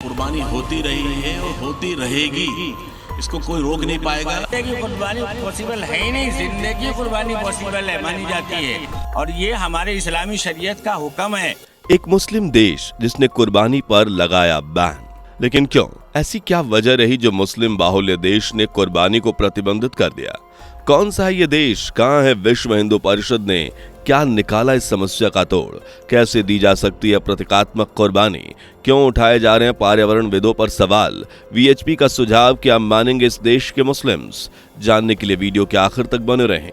कुर्बानी होती रही है और होती रहेगी, इसको कोई रोक नहीं पाएगा। कुर्बानी पॉसिबल है ही नहीं, जिंदगी कुर्बानी पॉसिबल है, मानी जाती है और ये हमारे इस्लामी शरीयत का हुक्म है। एक मुस्लिम देश जिसने कुर्बानी पर लगाया बैन, लेकिन क्यों? ऐसी क्या वजह रही जो मुस्लिम बाहुल्य देश ने कुर्बानी को प्रतिबंधित कर दिया? कौन सा है ये देश? कहाँ है विश्व हिंदू परिषद ने क्या निकाला इस समस्या का तोड़? कैसे दी जा सकती है प्रतीकात्मक कुर्बानी? क्यों उठाए जा रहे हैं पर्यावरणविदों पर सवाल? वीएचपी का सुझाव क्या मानेंगे इस देश के मुस्लिम्स? जानने के लिए वीडियो के आखिर तक बने रहें।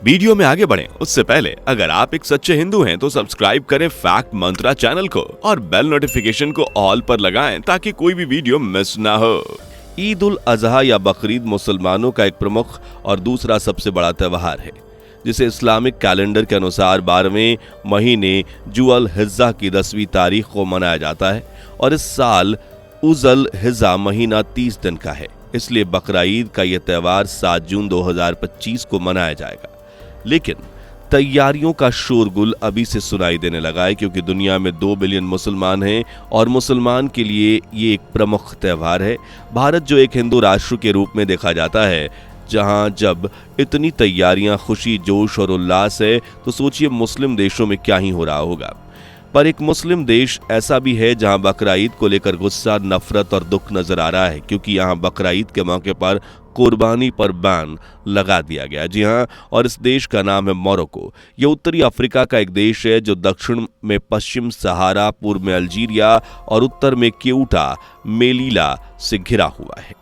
वीडियो में आगे बढ़ें उससे पहले अगर आप एक सच्चे हिंदू हैं तो सब्सक्राइब करें फैक्ट मंत्रा चैनल को और बेल नोटिफिकेशन को ऑल पर लगाएं ताकि कोई भी वीडियो मिस ना हो। ईद उल अजहा या बकरीद मुसलमानों का एक प्रमुख और दूसरा सबसे बड़ा त्योहार है, जिसे इस्लामिक कैलेंडर के अनुसार 12वें महीने जुअल हिज्जा की 10वीं तारीख को मनाया जाता है और इस साल उज़ल हिज्जा महीना 30 दिन का है, इसलिए बकरा ईद का यह त्योहार 7 जून 2025 को मनाया जाएगा। लेकिन तैयारियों का शोरगुल अभी से सुनाई देने लगा है, क्योंकि दुनिया में 2 बिलियन मुसलमान हैं और मुसलमान के लिए ये एक प्रमुख त्योहार है। भारत जो एक हिंदू राष्ट्र के रूप में देखा जाता है, जहां जब इतनी तैयारियां, खुशी, जोश और उल्लास है, तो सोचिए मुस्लिम देशों में क्या ही हो रहा होगा। पर एक मुस्लिम देश ऐसा भी है जहां बकरा ईद को लेकर गुस्सा, नफरत और दुख नजर आ रहा है, क्योंकि यहां बकरा ईद के मौके पर कुर्बानी पर बैन लगा दिया गया। जी हां, और इस देश का नाम है मोरक्को। यह उत्तरी अफ्रीका का एक देश है जो दक्षिण में पश्चिम सहारा, पूर्व में अल्जीरिया और उत्तर में क्यूटा, मेलीला से घिरा हुआ है।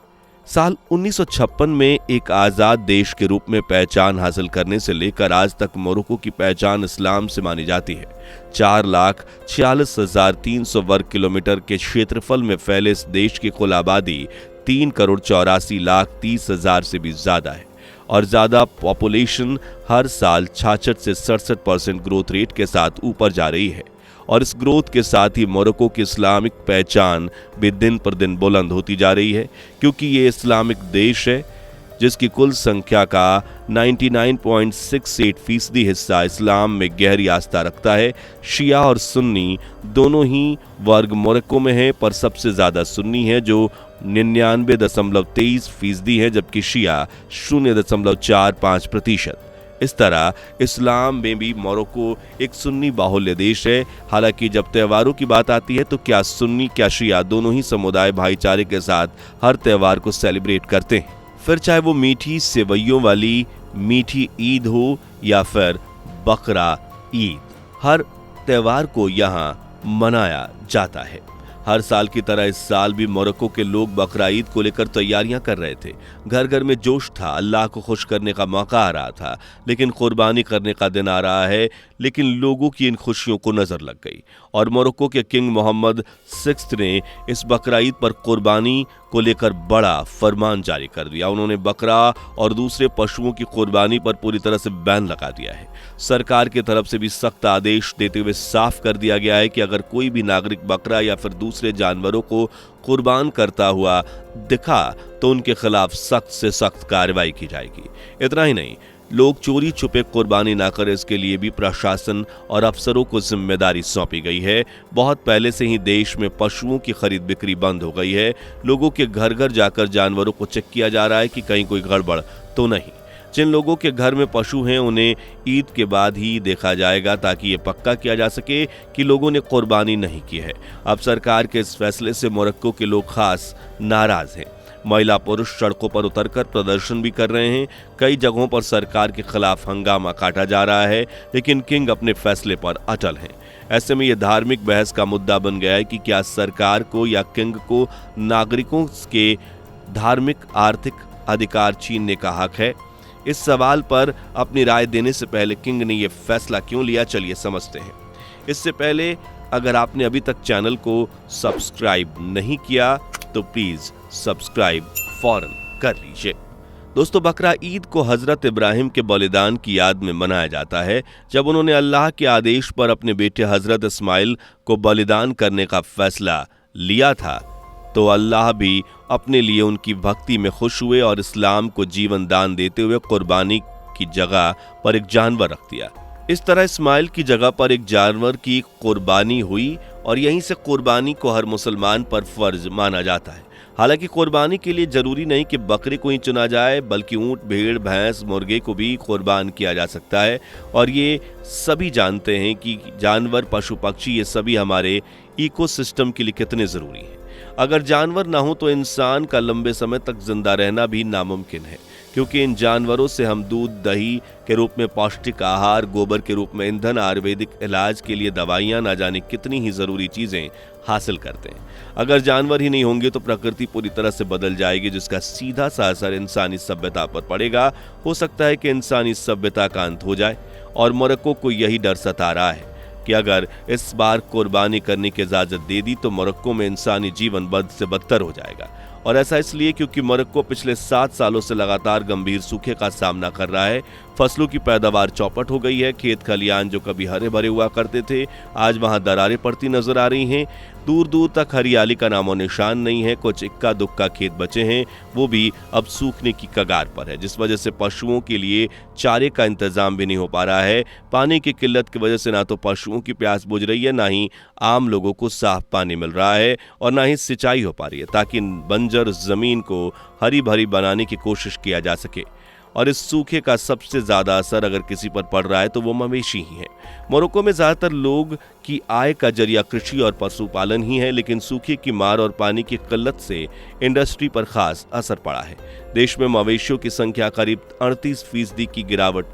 साल 1956 में एक आजाद देश के रूप में पहचान हासिल करने से लेकर आज तक मोरक्को की पहचान इस्लाम से मानी जाती है। 4,46,300 वर्ग किलोमीटर के क्षेत्रफल में फैले इस देश की कुल आबादी 3,84,30,000 से भी ज्यादा है और ज्यादा पॉपुलेशन हर साल 66 से 67% ग्रोथ रेट के साथ ऊपर जा रही है। और इस ग्रोथ के साथ ही मोरक्को की इस्लामिक पहचान भी दिन पर दिन बुलंद होती जा रही है, क्योंकि ये इस्लामिक देश है जिसकी कुल संख्या का 99.68% हिस्सा इस्लाम में गहरी आस्था रखता है। शिया और सुन्नी दोनों ही वर्ग मोरक्को में है, पर सबसे ज्यादा सुन्नी है जो 99.23% है, जबकि शिया 0.45%। इस तरह इस्लाम में भी मोरक्को एक सुन्नी बाहुल्य देश है। हालांकि जब त्योहारों की बात आती है तो क्या सुन्नी क्या शिया दोनों ही समुदाय भाईचारे के साथ हर त्योहार को सेलिब्रेट करते हैं, फिर चाहे वो मीठी सेवइयों वाली मीठी ईद हो या फिर बकरा ईद। हर त्योहार को यहाँ मनाया जाता है। हर साल की तरह इस साल भी मोरक्को के लोग बकरा ईद को लेकर तैयारियां कर रहे थे। घर घर में जोश था, अल्लाह को खुश करने का मौका आ रहा था, लेकिन कुर्बानी करने का दिन आ रहा है। लेकिन लोगों की इन खुशियों को नजर लग गई और मोरक्को के किंग मोहम्मद 6 ने इस बकरा ईद पर कुर्बानी को लेकर बड़ा फरमान जारी कर दिया। उन्होंने बकरा और दूसरे पशुओं की कुर्बानी पर पूरी तरह से बैन लगा दिया है। सरकार की तरफ से भी सख्त आदेश देते हुए साफ कर दिया गया है कि अगर कोई भी नागरिक बकरा या फिर दूसरे जानवरों को कुर्बान करता हुआ दिखा तो उनके खिलाफ सख्त से सख्त कार्रवाई की जाएगी। इतना ही नहीं, लोग चोरी छुपे कुर्बानी ना करें, इसके लिए भी प्रशासन और अफसरों को जिम्मेदारी सौंपी गई है। बहुत पहले से ही देश में पशुओं की खरीद बिक्री बंद हो गई है। लोगों के घर घर जाकर जानवरों को चेक किया जा रहा है कि कहीं कोई गड़बड़ तो नहीं। जिन लोगों के घर में पशु हैं उन्हें ईद के बाद ही देखा जाएगा, ताकि ये पक्का किया जा सके कि लोगों ने कुर्बानी नहीं की है। अब सरकार के इस फैसले से मोरक्को के लोग खास नाराज हैं। महिला पुरुष सड़कों पर उतरकर प्रदर्शन भी कर रहे हैं। कई जगहों पर सरकार के खिलाफ हंगामा काटा जा रहा है, लेकिन किंग अपने फैसले पर अटल हैं। ऐसे में यह धार्मिक बहस का मुद्दा बन गया है कि क्या सरकार को या किंग को नागरिकों के धार्मिक आर्थिक अधिकार छीनने का हक है। इस सवाल पर अपनी राय देने से पहले किंग ने यह फैसला क्यों लिया, चलिए समझते हैं। इससे पहले अगर आपने अभी तक चैनल को सब्सक्राइब नहीं किया तो प्लीज सब्सक्राइब फौरन कर लीजिए। दोस्तों, बकरा ईद को हजरत इब्राहिम के बलिदान की याद में मनाया जाता है। जब उन्होंने अल्लाह के आदेश पर अपने बेटे हजरत इस्माइल को बलिदान करने का फैसला लिया था, तो अल्लाह भी अपने लिए उनकी भक्ति में खुश हुए और इस्लाम को जीवन दान देते हुए कुर्बानी की जगह पर एक जानवर रख दिया। इस तरह इस्माइल की जगह पर एक जानवर की कुर्बानी हुई और यहीं से कुर्बानी को हर मुसलमान पर फर्ज माना जाता है। हालांकि कुर्बानी के लिए जरूरी नहीं कि बकरे को ही चुना जाए, बल्कि ऊंट, भेड़, भैंस, मुर्गे को भी कुर्बान किया जा सकता है। और ये सभी जानते हैं कि जानवर, पशु, पक्षी ये सभी हमारे इकोसिस्टम के लिए कितने जरूरी हैं। अगर जानवर ना हो तो इंसान का लंबे समय तक जिंदा रहना भी नामुमकिन है, क्योंकि इन जानवरों से हम दूध, दही के रूप में पौष्टिक आहार, गोबर के रूप में ईंधन, आयुर्वेदिक इलाज के लिए दवाइयां, ना जाने कितनी ही जरूरी चीजें हासिल करते हैं। अगर जानवर ही नहीं होंगे तो प्रकृति पूरी तरह से बदल जाएगी, जिसका सीधा सा असर इंसानी सभ्यता पर पड़ेगा। हो सकता है कि इंसानी सभ्यता का अंत हो जाए, और मोरक्को को यही डर सता रहा है कि अगर इस बार कुर्बानी करने की इजाजत दे दी तो मोरक्को में इंसानी जीवन बद से बदतर हो जाएगा। और ऐसा इसलिए क्योंकि मोरक्को पिछले 7 सालों से लगातार गंभीर सूखे का सामना कर रहा है। फसलों की पैदावार चौपट हो गई है। खेत खलियान जो कभी हरे भरे हुआ करते थे, आज वहां दरारें पड़ती नजर आ रही हैं। दूर दूर तक हरियाली का नामो निशान नहीं है। कुछ इक्का दुक्का खेत बचे हैं, वो भी अब सूखने की कगार पर है, जिस वजह से पशुओं के लिए चारे का इंतजाम भी नहीं हो पा रहा है। पानी की किल्लत की वजह से ना तो पशुओं की प्यास बुझ रही है, ना ही आम लोगों को साफ पानी मिल रहा है, और ना ही सिंचाई हो पा रही है, ताकि बंजर जमीन को हरी भरी बनाने की कोशिश किया जा सके। और इस सूखे का सबसे ज्यादा असर अगर किसी पर पड़ रहा है तो वो मवेशी ही हैं। मोरक्को में ज्यादातर लोग की आय का जरिया कृषि और पशुपालन ही है, लेकिन सूखे की मार और पानी की किल्लत से इंडस्ट्री पर खास असर पड़ा है। देश में मवेशियों की संख्या करीब 38% की गिरावट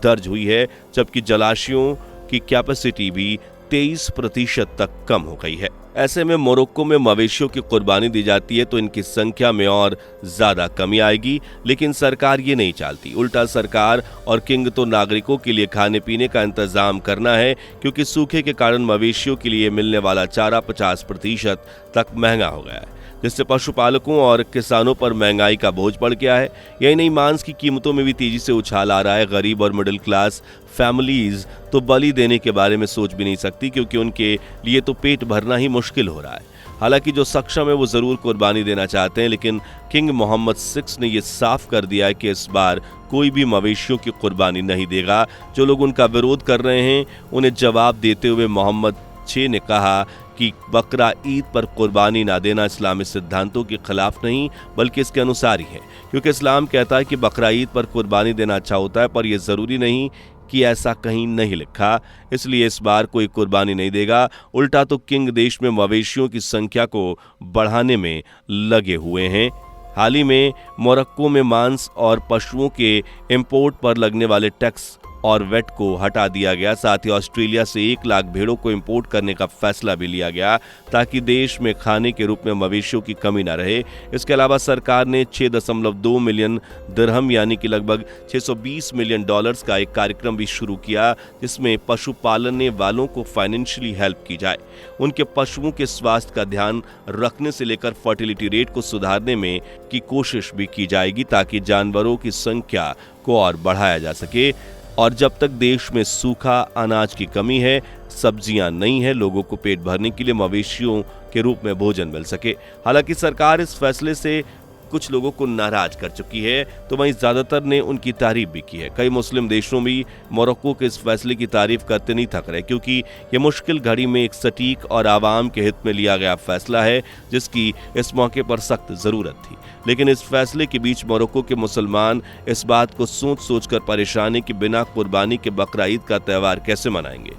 दर्ज हुई है, जबकि जलाशयों की कैपेसिटी भी 23% तक कम हो गई है। ऐसे में मोरक्को में मवेशियों की कुर्बानी दी जाती है तो इनकी संख्या में और ज्यादा कमी आएगी, लेकिन सरकार ये नहीं चाहती। उल्टा सरकार और किंग तो नागरिकों के लिए खाने पीने का इंतजाम करना है, क्योंकि सूखे के कारण मवेशियों के लिए मिलने वाला चारा 50% तक महंगा हो गया है, जिससे पशुपालकों और किसानों पर महंगाई का बोझ पड़ गया है। यही नहीं, मांस की कीमतों में भी तेजी से उछाल आ रहा है। गरीब और मिडिल क्लास फैमिलीज तो बलि देने के बारे में सोच भी नहीं सकती, क्योंकि उनके लिए तो पेट भरना ही मुश्किल हो रहा है। हालांकि जो सक्षम है वो जरूर कुर्बानी देना चाहते हैं, लेकिन किंग मोहम्मद 6 ने ये साफ कर दिया है कि इस बार कोई भी मवेशियों की कुर्बानी नहीं देगा। जो लोग उनका विरोध कर रहे हैं उन्हें जवाब देते हुए मोहम्मद 6 ने कहा कि बकरा ईद पर कुर्बानी ना देना इस्लामी सिद्धांतों के खिलाफ नहीं, बल्कि इसके अनुसार ही है, क्योंकि इस्लाम कहता है कि बकरा ईद पर कुर्बानी देना अच्छा होता है, पर यह जरूरी नहीं कि ऐसा कहीं नहीं लिखा। इसलिए इस बार कोई कुर्बानी नहीं देगा। उल्टा तो किंग देश में मवेशियों की संख्या को बढ़ाने में लगे हुए हैं। हाल ही में मोरक्को में मांस और पशुओं के इंपोर्ट पर लगने वाले टैक्स और वेट को हटा दिया गया। साथ ही ऑस्ट्रेलिया से 1 लाख भेड़ों को इंपोर्ट करने का फैसला भी लिया गया, ताकि देश में खाने के रूप में मवेशियों की कमी न रहे। इसके अलावा सरकार ने 6.2 मिलियन दिरहम यानी कि लगभग $620 मिलियन का एक कार्यक्रम भी शुरू किया, जिसमें पशु पालने वालों को फाइनेंशियली हेल्प की जाए। उनके पशुओं के स्वास्थ्य का ध्यान रखने से लेकर फर्टिलिटी रेट को सुधारने में की कोशिश भी की जाएगी, ताकि जानवरों की संख्या को और बढ़ाया जा सके। और जब तक देश में सूखा, अनाज की कमी है, सब्जियां नहीं है, लोगों को पेट भरने के लिए मवेशियों के रूप में भोजन मिल सके। हालांकि सरकार इस फैसले से कुछ लोगों को नाराज कर चुकी है, तो वहीं ज्यादातर ने उनकी तारीफ भी की है। कई मुस्लिम देशों में मोरक्को के इस फैसले की तारीफ करते नहीं थक रहे, क्योंकि ये मुश्किल घड़ी में एक सटीक और आवाम के हित में लिया गया फैसला है, जिसकी इस मौके पर सख्त जरूरत थी। लेकिन इस फैसले के बीच मोरक्को के मुसलमान इस बात को सोच सोच कर परेशान हैं कि बिना कुर्बानी के बकरा ईद का त्यौहार कैसे मनाएंगे।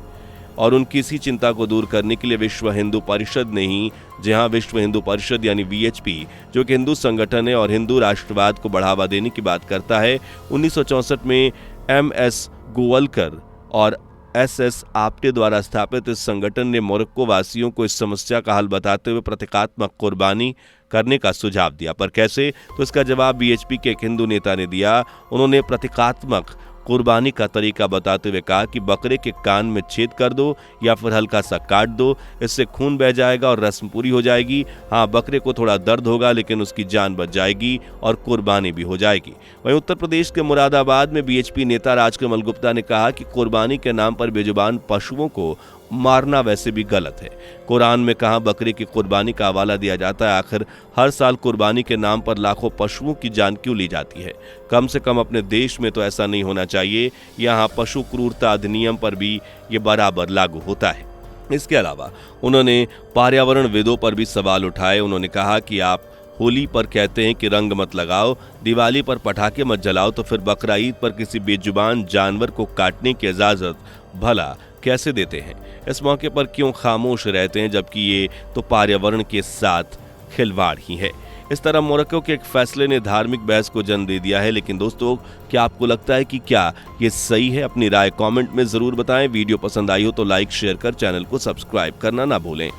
और उनकी इसी चिंता को दूर करने के लिए विश्व हिंदू परिषद ने ही, जहां विश्व हिंदू परिषद यानी VHP, जो कि हिंदू संगठन है और हिंदू राष्ट्रवाद को बढ़ावा देने की बात करता है, 1964 में MS गोवलकर और SS आप्टे द्वारा स्थापित इस संगठन ने मोरक्को वासियों को इस समस्या का हल बताते हुए प्रतीकात्मक कुर्बानी करने का सुझाव दिया। पर कैसे, तो इसका जवाब VHP के एक हिंदू नेता ने दिया। उन्होंने प्रतीकात्मक कुर्बानी का तरीका बताते हुए कहा कि बकरे के कान में छेद कर दो या फिर हल्का सा काट दो, इससे खून बह जाएगा और रस्म पूरी हो जाएगी। हाँ, बकरे को थोड़ा दर्द होगा, लेकिन उसकी जान बच जाएगी और कुर्बानी भी हो जाएगी। वहीं उत्तर प्रदेश के मुरादाबाद में VHP नेता राजकमल गुप्ता ने कहा कि कुर्बानी के नाम पर बेजुबान पशुओं को मारना वैसे भी गलत है। कुरान में कहा बकरे की कुर्बानी का हवाला दिया जाता है। आखिर हर साल कुर्बानी के नाम पर लाखों पशुओं की जान क्यों ली जाती है? कम से कम अपने देश में तो ऐसा नहीं होना चाहिए। यहाँ पशु क्रूरता अधिनियम पर भी ये बराबर लागू होता है। इसके अलावा उन्होंने पर्यावरणविदों पर भी सवाल उठाए। उन्होंने कहा कि आप होली पर कहते हैं कि रंग मत लगाओ, दिवाली पर पटाखे मत जलाओ, तो फिर बकरा ईद पर किसी बेजुबान जानवर को काटने की इजाजत भला कैसे देते हैं? इस मौके पर क्यों खामोश रहते हैं, जबकि ये तो पर्यावरण के साथ खिलवाड़ ही है। इस तरह मोरक्को के एक फैसले ने धार्मिक बहस को जन्म दे दिया है। लेकिन दोस्तों, क्या आपको लगता है कि क्या ये सही है? अपनी राय कमेंट में जरूर बताएं। वीडियो पसंद आई हो तो लाइक शेयर कर चैनल को सब्सक्राइब करना ना भूलें।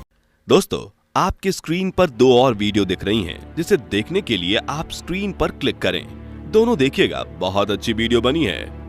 दोस्तों, आपके स्क्रीन पर 2 और वीडियो दिख रही हैं, जिसे देखने के लिए आप स्क्रीन पर क्लिक करें। दोनों देखिएगा, बहुत अच्छी वीडियो बनी है।